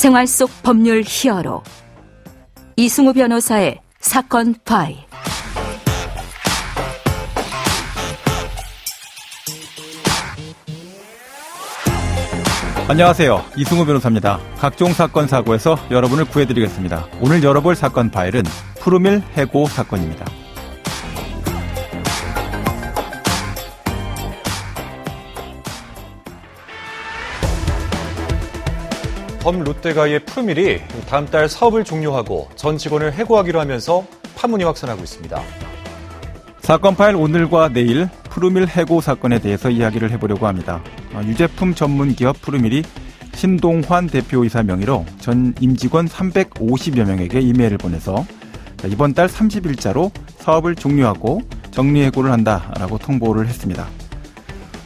생활 속 법률 히어로 이승우 변호사의 사건 파일. 안녕하세요. 이승우 변호사입니다. 각종 사건 사고에서 여러분을 구해드리겠습니다. 오늘 열어볼 사건 파일은 푸르밀 해고 사건입니다. 범롯데가의 푸르밀이 다음 달 사업을 종료하고 전 직원을 해고하기로 하면서 파문이 확산하고 있습니다. 사건 파일 오늘과 내일 푸르밀 해고 사건에 대해서 이야기를 해보려고 합니다. 유제품 전문 기업 푸르밀이 신동환 대표이사 명의로 전 임직원 350여 명에게 이메일을 보내서 이번 달 30일자로 사업을 종료하고 정리해고를 한다라고 통보를 했습니다.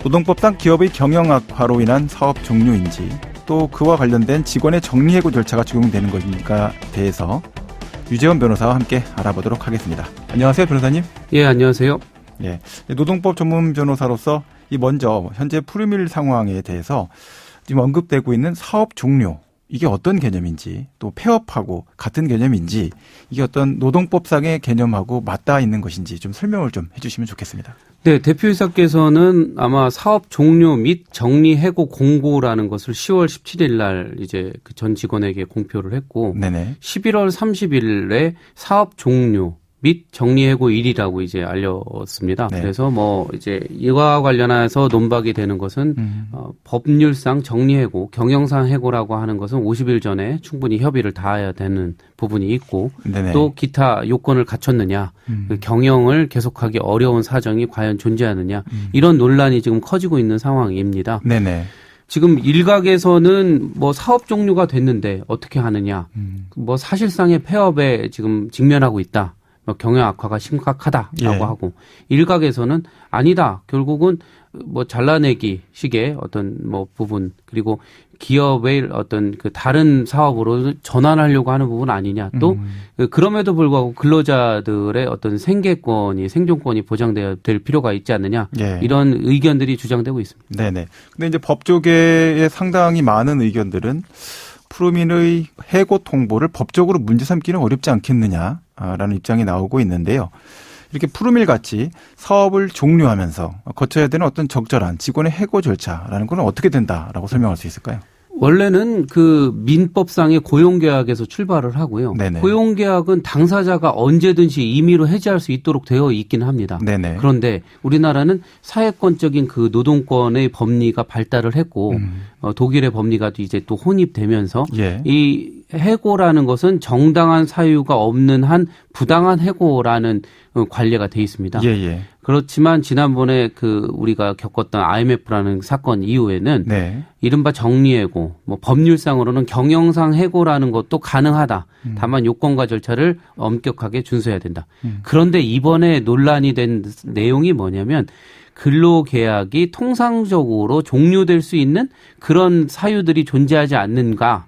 노동법상 기업의 경영 악화로 인한 사업 종료인지 또 그와 관련된 직원의 정리해고 절차가 적용되는 것인가 대해서 유재원 변호사와 함께 알아보도록 하겠습니다. 안녕하세요, 변호사님. 예, 안녕하세요. 예, 노동법 전문 변호사로서 먼저 현재 푸르밀 상황에 대해서 지금 언급되고 있는 사업 종료, 이게 어떤 개념인지, 또 폐업하고 같은 개념인지, 이게 어떤 노동법상의 개념하고 맞닿아 있는 것인지 좀 설명을 좀 해주시면 좋겠습니다. 네, 대표이사께서는 아마 사업 종료 및 정리 해고 공고라는 것을 10월 17일 날 이제 그 전 직원에게 공표를 했고, 네네. 11월 30일에 사업 종료 및 정리해고일이라고 이제 알렸습니다. 네. 그래서 이제 이와 관련해서 논박이 되는 것은 법률상 정리해고, 경영상 해고라고 하는 것은 50일 전에 충분히 협의를 다해야 되는 부분이 있고, 네네. 또 기타 요건을 갖췄느냐, 그 경영을 계속하기 어려운 사정이 과연 존재하느냐, 이런 논란이 지금 커지고 있는 상황입니다. 네네. 지금 일각에서는 사업 종료가 됐는데 어떻게 하느냐, 사실상의 폐업에 지금 직면하고 있다. 경영 악화가 심각하다라고 예. 하고, 일각에서는 아니다. 결국은 잘라내기 식의 어떤 부분, 그리고 기업의 어떤 그 다른 사업으로 전환하려고 하는 부분 아니냐. 또 그럼에도 불구하고 근로자들의 어떤 생존권이 보장돼야 될 필요가 있지 않느냐. 예. 이런 의견들이 주장되고 있습니다. 네네. 근데 이제 법조계의 상당히 많은 의견들은 푸르밀의 해고 통보를 법적으로 문제 삼기는 어렵지 않겠느냐라는 입장이 나오고 있는데요. 이렇게 푸르밀 같이 사업을 종료하면서 거쳐야 되는 어떤 적절한 직원의 해고 절차라는 건 어떻게 된다라고 설명할 수 있을까요? 원래는 그 민법상의 고용계약에서 출발을 하고요. 네네. 고용계약은 당사자가 언제든지 임의로 해지할 수 있도록 되어 있긴 합니다. 네네. 그런데 우리나라는 사회권적인 그 노동권의 법리가 발달을 했고 독일의 법리가 이제 또 혼입되면서 예. 이 해고라는 것은 정당한 사유가 없는 한 부당한 해고라는 관례가 돼 있습니다. 예예. 그렇지만 지난번에 우리가 겪었던 IMF라는 사건 이후에는 네. 이른바 정리해고, 법률상으로는 경영상 해고라는 것도 가능하다. 다만 요건과 절차를 엄격하게 준수해야 된다. 그런데 이번에 논란이 된 내용이 뭐냐면 근로계약이 통상적으로 종료될 수 있는 그런 사유들이 존재하지 않는가.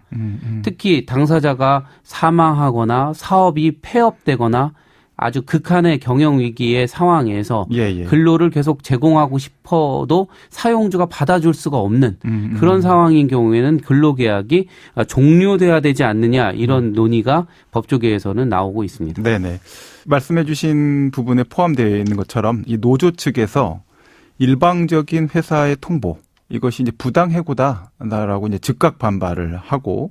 특히 당사자가 사망하거나 사업이 폐업되거나 아주 극한의 경영 위기의 상황에서 예. 근로를 계속 제공하고 싶어도 사용주가 받아줄 수가 없는 그런 상황인 경우에는 근로계약이 종료돼야 되지 않느냐, 이런 논의가 법조계에서는 나오고 있습니다. 네네. 말씀해 주신 부분에 포함되어 있는 것처럼 이 노조 측에서 일방적인 회사의 통보, 이것이 이제 부당해고다라고 이제 즉각 반발을 하고,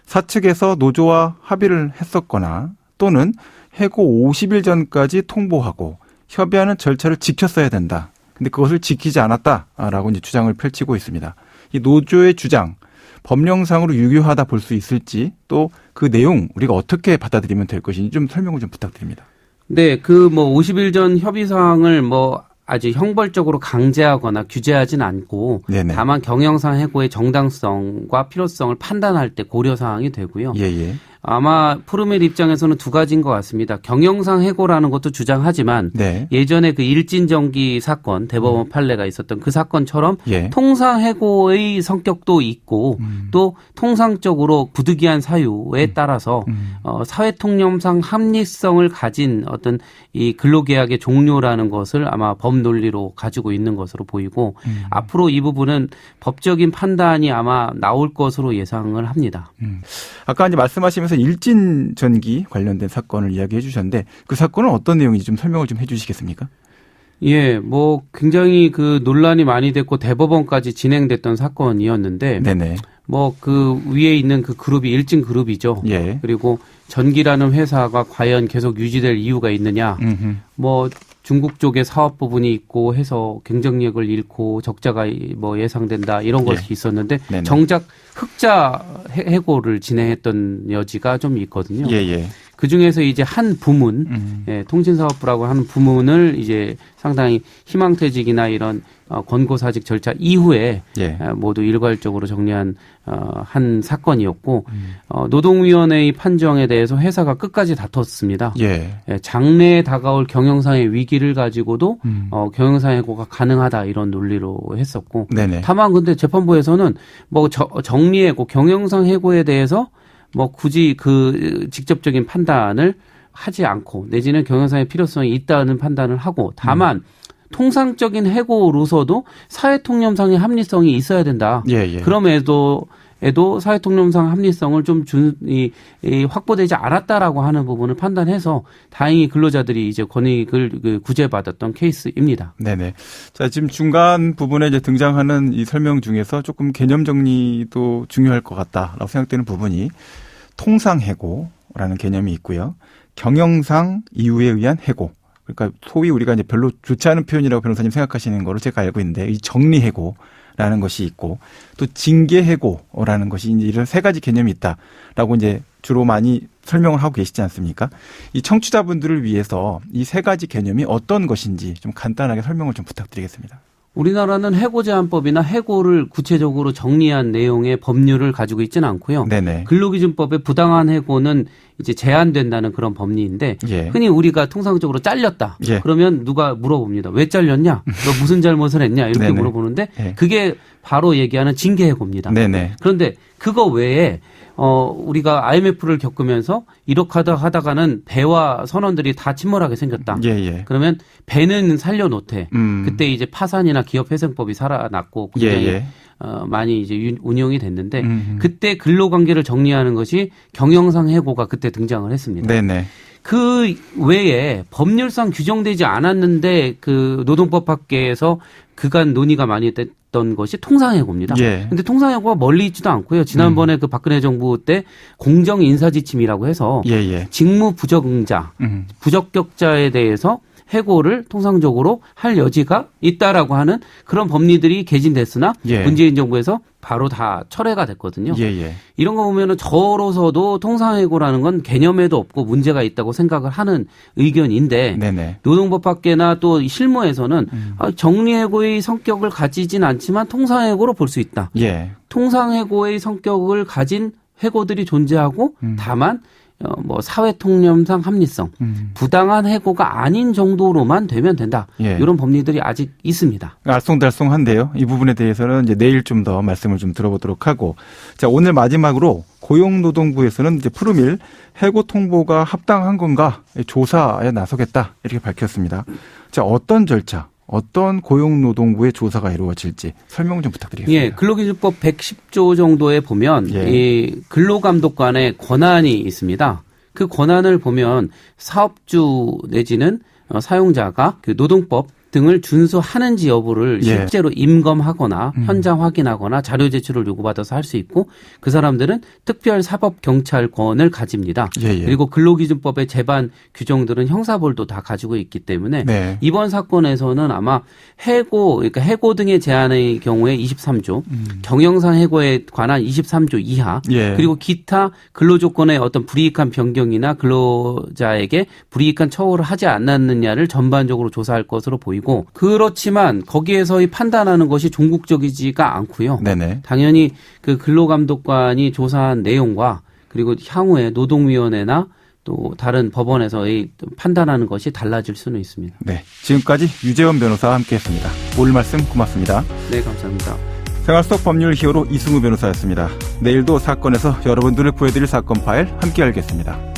사측에서 노조와 합의를 했었거나 또는 해고 50일 전까지 통보하고 협의하는 절차를 지켰어야 된다. 근데 그것을 지키지 않았다라고 이제 주장을 펼치고 있습니다. 이 노조의 주장, 법령상으로 유효하다 볼 수 있을지, 또 그 내용 우리가 어떻게 받아들이면 될 것인지 좀 설명을 좀 부탁드립니다. 네, 50일 전 협의 사항을 아주 형벌적으로 강제하거나 규제하진 않고 네네. 다만 경영상 해고의 정당성과 필요성을 판단할 때 고려 사항이 되고요. 예예. 아마 푸르밀 입장에서는 두 가지인 것 같습니다. 경영상 해고라는 것도 주장하지만 네. 예전에 그 일진전기 사건, 대법원 판례가 있었던 그 사건처럼 예. 통상 해고의 성격도 있고 또 통상적으로 부득이한 사유에 따라서 사회통념상 합리성을 가진 어떤 이 근로계약의 종료라는 것을 아마 법 논리로 가지고 있는 것으로 보이고 앞으로 이 부분은 법적인 판단이 아마 나올 것으로 예상을 합니다. 아까 이제 말씀하시면서 일진전기 관련된 사건을 이야기해 주셨는데 그 사건은 어떤 내용인지 좀 설명을 좀 해 주시겠습니까? 예, 뭐 굉장히 그 논란이 많이 됐고 대법원까지 진행됐던 사건이었는데 네네. 뭐 그 위에 있는 그 그룹이 일진 그룹이죠. 예. 그리고 전기라는 회사가 과연 계속 유지될 이유가 있느냐. 뭐 중국 쪽에 사업 부분이 있고 해서 경쟁력을 잃고 적자가 뭐 예상된다 이런 것이 있었는데 네네. 정작 흑자 해고를 진행했던 여지가 좀 있거든요. 예예. 그 중에서 이제 한 부문, 예, 통신사업부라고 하는 부문을 이제 상당히 희망퇴직이나 이런 권고사직 절차 이후에 예. 모두 일괄적으로 정리한 한 사건이었고 노동위원회의 판정에 대해서 회사가 끝까지 다퉜습니다. 예. 예, 장래에 다가올 경영상의 위기를 가지고도 경영상 해고가 가능하다 이런 논리로 했었고 네네. 다만 근데 재판부에서는 뭐 정리해고 경영상 해고에 대해서 뭐 굳이 그 직접적인 판단을 하지 않고 내지는 경영상의 필요성이 있다는 판단을 하고 다만 통상적인 해고로서도 사회통념상의 합리성이 있어야 된다. 예, 예. 그럼에도 사회통념상 합리성을 좀 확보되지 않았다라고 하는 부분을 판단해서 다행히 근로자들이 이제 권익을 구제받았던 케이스입니다. 네네. 자, 지금 중간 부분에 이제 등장하는 이 설명 중에서 조금 개념 정리도 중요할 것 같다라고 생각되는 부분이 통상해고라는 개념이 있고요. 경영상 이유에 의한 해고. 그러니까 소위 우리가 이제 별로 좋지 않은 표현이라고 변호사님 생각하시는 거로 제가 알고 있는데 이 정리해고라는 것이 있고 또 징계해고라는 것이 이제 이런 세 가지 개념이 있다라고 이제 주로 많이 설명을 하고 계시지 않습니까? 이 청취자분들을 위해서 이 세 가지 개념이 어떤 것인지 좀 간단하게 설명을 좀 부탁드리겠습니다. 우리나라는 해고제한법이나 해고를 구체적으로 정리한 내용의 법률을 가지고 있지는 않고요. 네네. 근로기준법에 부당한 해고는 이제 제한된다는 그런 법리인데 예. 흔히 우리가 통상적으로 잘렸다. 예. 그러면 누가 물어봅니다. 왜 잘렸냐? 너 무슨 잘못을 했냐? 이렇게 네네. 물어보는데 예. 그게 바로 얘기하는 징계해고입니다. 네네. 그런데 그거 외에 우리가 IMF를 겪으면서 이렇게 하다가는 배와 선원들이 다 침몰하게 생겼다. 예. 그러면 배는 살려놓되 그때 이제 파산이나 기업회생법이 살아났고 굉장히 예. 많이 이제 운영이 됐는데 그때 근로관계를 정리하는 것이 경영상 해고가 그때 등장을 했습니다. 네네. 그 외에 법률상 규정되지 않았는데 그 노동법 밖에서 그간 논의가 많이 됐던 것이 통상해고입니다. 그런데 예. 통상해고가 멀리 있지도 않고요. 지난번에 그 박근혜 정부 때 공정인사지침이라고 해서 직무 부적응자, 부적격자에 대해서 해고를 통상적으로 할 여지가 있다라고 하는 그런 법리들이 개진됐으나 예. 문재인 정부에서 바로 다 철회가 됐거든요. 이런 거 보면은 저로서도 통상해고라는 건 개념에도 없고 문제가 있다고 생각을 하는 의견인데 네네. 노동법 밖에나 또 실무에서는 정리해고의 성격을 가지진 않지만 통상해고로 볼 수 있다. 예. 통상해고의 성격을 가진 해고들이 존재하고 다만 뭐 사회통념상 합리성, 부당한 해고가 아닌 정도로만 되면 된다. 예. 이런 법리들이 아직 있습니다. 알쏭달쏭한데요. 이 부분에 대해서는 이제 내일 좀 더 말씀을 좀 들어보도록 하고, 자 오늘 마지막으로 고용노동부에서는 이제 푸르밀 해고 통보가 합당한 건가 조사에 나서겠다 이렇게 밝혔습니다. 자 어떤 절차? 어떤 고용노동부의 조사가 이루어질지 설명 좀 부탁드리겠습니다. 예, 근로기준법 110조 정도에 보면 예. 이 근로감독관의 권한이 있습니다. 그 권한을 보면 사업주 내지는 사용자가 그 노동법 등을 준수하는지 여부를 실제로 임검하거나 현장 확인하거나 자료 제출을 요구받아서 할 수 있고 그 사람들은 특별사법경찰권을 가집니다. 그리고 근로기준법의 제반 규정들은 형사벌도 다 가지고 있기 때문에 네. 이번 사건에서는 아마 해고, 그러니까 해고 등의 제한의 경우에 23조, 경영상 해고에 관한 23조 이하, 그리고 기타 근로조건의 어떤 불이익한 변경이나 근로자에게 불이익한 처우를 하지 않았느냐를 전반적으로 조사할 것으로 보이고 그렇지만 거기에서의 판단하는 것이 종국적이지가 않고요. 네네. 당연히 그 근로감독관이 조사한 내용과 그리고 향후에 노동위원회나 또 다른 법원에서의 판단하는 것이 달라질 수는 있습니다. 네, 지금까지 유재원 변호사와 함께했습니다. 오늘 말씀 고맙습니다. 네, 감사합니다. 생활 속 법률 히어로 이승우 변호사였습니다. 내일도 사건에서 여러분들을 구해드릴 사건 파일 함께 알겠습니다.